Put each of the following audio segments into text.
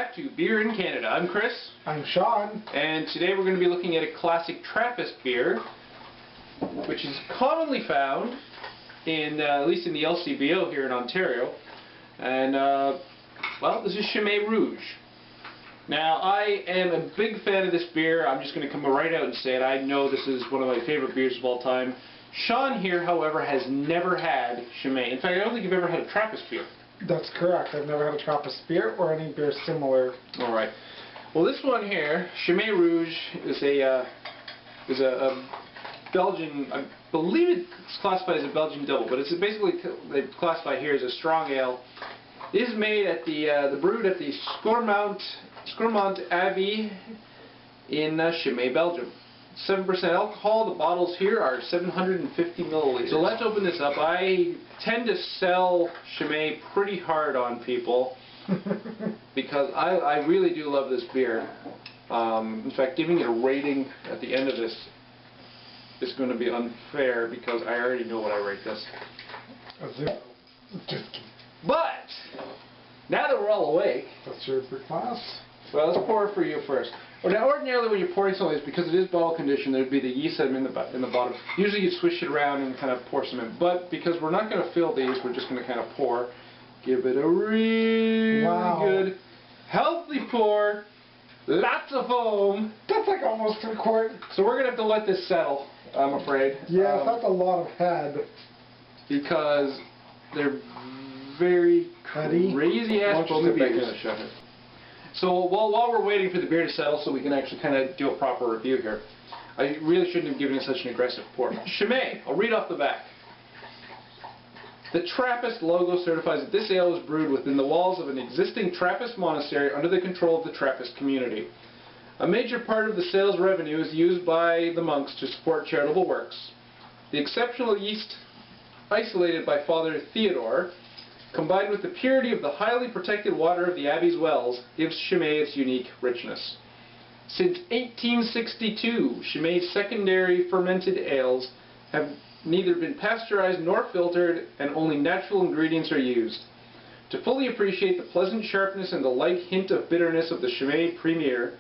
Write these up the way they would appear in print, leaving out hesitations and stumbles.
back to Beer in Canada. I'm Chris. I'm Sean. And today we're going to be looking at a classic Trappist beer, which is commonly found in, at least in the LCBO here in Ontario. And, well, this is Chimay Rouge. Now, I am a big fan of this beer. I'm just going to come right out and say it. I know this is one of my favorite beers of all time. Sean here, however, has never had Chimay. In fact, I don't think you've ever had a Trappist beer. That's correct. I've never had a Trappist beer or any beer similar. All right. Well, this one here, Chimay Rouge, is a Belgian. I believe it's classified as a Belgian double, but it's basically they classify here as a strong ale. It is made at the brewed at the Scourmont Abbey in Chimay, Belgium. 7% alcohol. The bottles here are 750 milliliters. So let's open this up. I tend to sell Chimay pretty hard on people because I really do love this beer. In fact, giving it a rating at the end of this is going to be unfair because I already know what I rate this. A 0. But now that we're all awake, let's serve for class. Well, let's pour it for you first. Well, now, ordinarily when you're pouring something, because it is bottle conditioned, there'd be the yeast sediment in the bottom. Usually you'd swish it around and kind of pour some in. But because we're not going to fill these, we're just going to kind of pour. Give it a really good, healthy pour. Lots of foam. That's like almost a quart. So we're going to have to let this settle, I'm afraid. Yeah, that's a lot of head. Because they're very crazy-ass foamy beers. So while we're waiting for the beer to settle so we can actually kind of do a proper review here, I really shouldn't have given it such an aggressive pour. Chimay, I'll read off the back. The Trappist logo certifies that this ale was brewed within the walls of an existing Trappist monastery under the control of the Trappist community. A major part of the sales revenue is used by the monks to support charitable works. The exceptional yeast isolated by Father Theodore, combined with the purity of the highly protected water of the Abbey's wells, gives Chimay its unique richness. Since 1862, Chimay's secondary fermented ales have neither been pasteurized nor filtered, and only natural ingredients are used. To fully appreciate the pleasant sharpness and the light hint of bitterness of the Chimay Premier,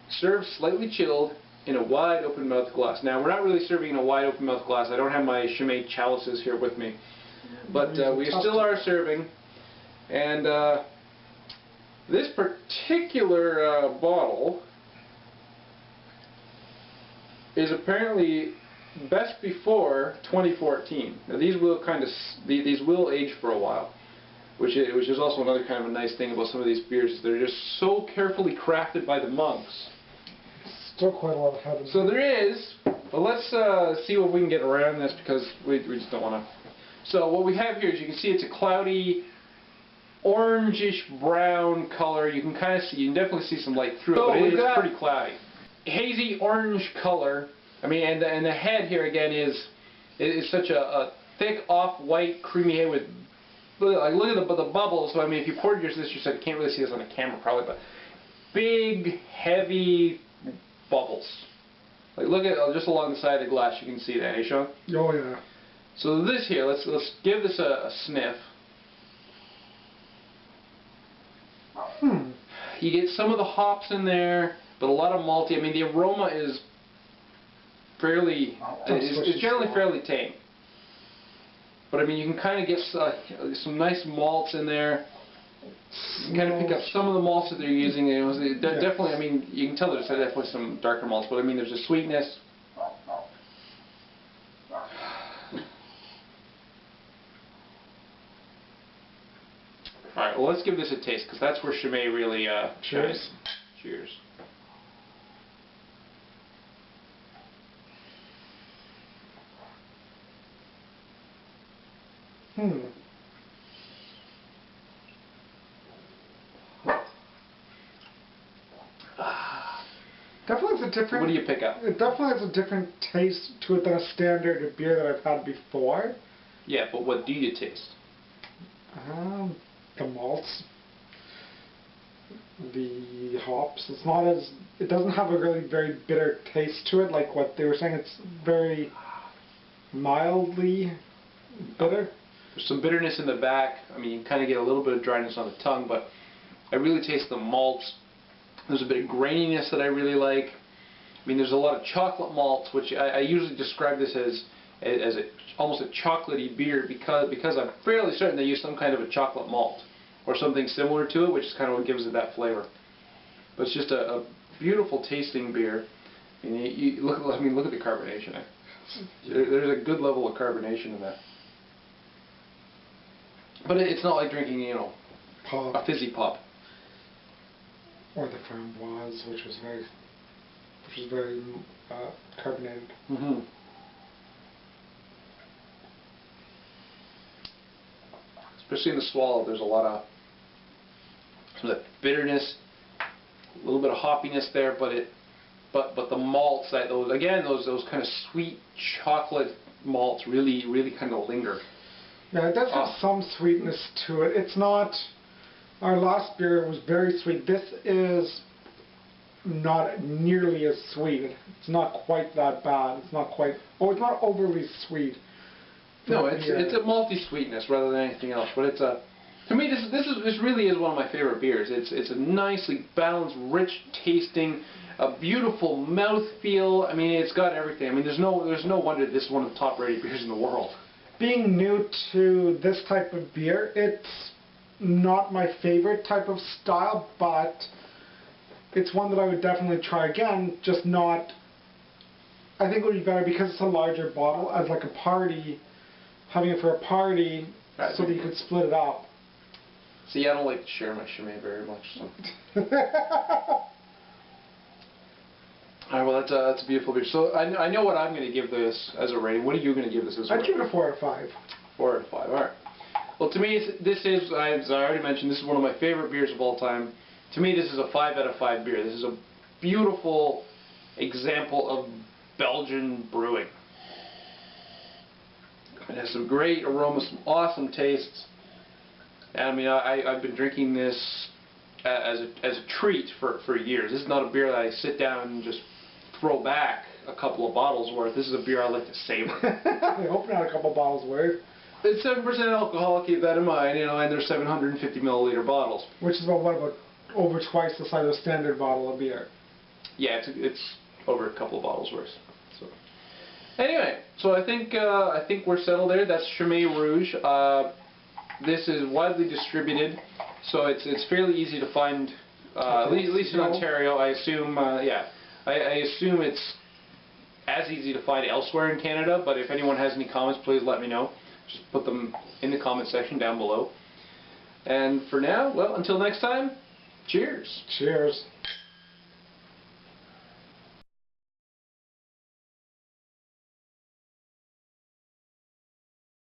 serve slightly chilled in a wide open-mouthed glass. Now, we're not really serving in a wide open-mouthed glass. I don't have my Chimay chalices here with me. But we still are serving, and this particular bottle is apparently best before 2014. Now these will these will age for a while, which is also another kind of a nice thing about some of these beers. They're just so carefully crafted by the monks. Still quite a lot of head. So there is. Well, let's see what we can get around this because we just don't want to. So what we have here is, you can see it's a cloudy, orangish brown color. You can kind of see, you can definitely see some light through it, but it is pretty cloudy. Hazy orange color. I mean, and the head here again is such a thick off-white creamy head with, look at the bubbles. So I mean, if you poured yours this yourself, you can't really see this on the camera probably, but big, heavy bubbles. Like look at just along the side of the glass, you can see that. Hey, Sean? Oh yeah. So this here, let's give this a sniff. You get some of the hops in there, but a lot of malty. I mean, the aroma is fairly, it's generally fairly tame. But I mean, you can kind of get some nice malts in there. You can kind of pick up some of the malts that they're using. You know, definitely, I mean, you can tell there's definitely some darker malts, but I mean, there's a sweetness. Alright, well let's give this a taste, because that's where Chimay really shines. Cheers. Definitely has a different. What do you pick up? It definitely has a different taste to it than a standard beer that I've had before. Yeah, but what do you taste? The malts, the hops. It's not as. It doesn't have a really very bitter taste to it, like what they were saying. It's very mildly bitter. There's some bitterness in the back. I mean, you kind of get a little bit of dryness on the tongue, but I really taste the malts. There's a bit of graininess that I really like. I mean, there's a lot of chocolate malts, which I usually describe this as almost a chocolatey beer because I'm fairly certain they use some kind of a chocolate malt or something similar to it, which is kind of what gives it that flavor. But it's just a beautiful tasting beer. I mean, you look at the carbonation. There's a good level of carbonation in that. But it's not like drinking, you know, pop. a fizzy pop. Or the framboise, which was very carbonated. Mm-hmm. Especially in the swallow, there's a lot of that bitterness, a little bit of hoppiness there, but the malts, those kind of sweet chocolate malts really kind of linger. Yeah, it does have some sweetness to it. It's not. Our last beer was very sweet. This is not nearly as sweet. It's not quite that bad. It's not quite. Oh, it's not overly sweet. No, it's a malty sweetness rather than anything else. But it's a. To me, this really is one of my favorite beers. It's a nicely balanced, rich tasting, a beautiful mouthfeel. I mean, it's got everything. I mean, there's no wonder this is one of the top rated beers in the world. Being new to this type of beer, it's not my favorite type of style, but it's one that I would definitely try again, just not. I think it would be better because it's a larger bottle as like a party, having it for a party, so that you could split it up. See, I don't like to share my Chimay very much. So. Alright, well that's a beautiful beer. So I know what I'm going to give this as a rating. What are you going to give this as a rating? I'd give it a 4 out of 5. 4 out of 5, alright. Well, to me, this is, as I already mentioned, this is one of my favorite beers of all time. To me, this is a 5 out of 5 beer. This is a beautiful example of Belgian brewing. It has some great aromas, some awesome tastes. And I mean, I've been drinking this as a treat for years. This is not a beer that I sit down and just throw back a couple of bottles worth. This is a beer I like to savor. I hope not a couple of bottles worth. It's 7% alcohol, keep that in mind, you know, and they're 750 milliliter bottles. Which is about over twice the size of a standard bottle of beer. Yeah, it's over a couple of bottles worth. So. Anyway, so I think we're settled there. That's Chimay Rouge. This is widely distributed, so it's fairly easy to find, at least in Ontario. I assume, I assume it's as easy to find elsewhere in Canada, but if anyone has any comments, please let me know. Just put them in the comment section down below. And for now, well, until next time, cheers. Cheers.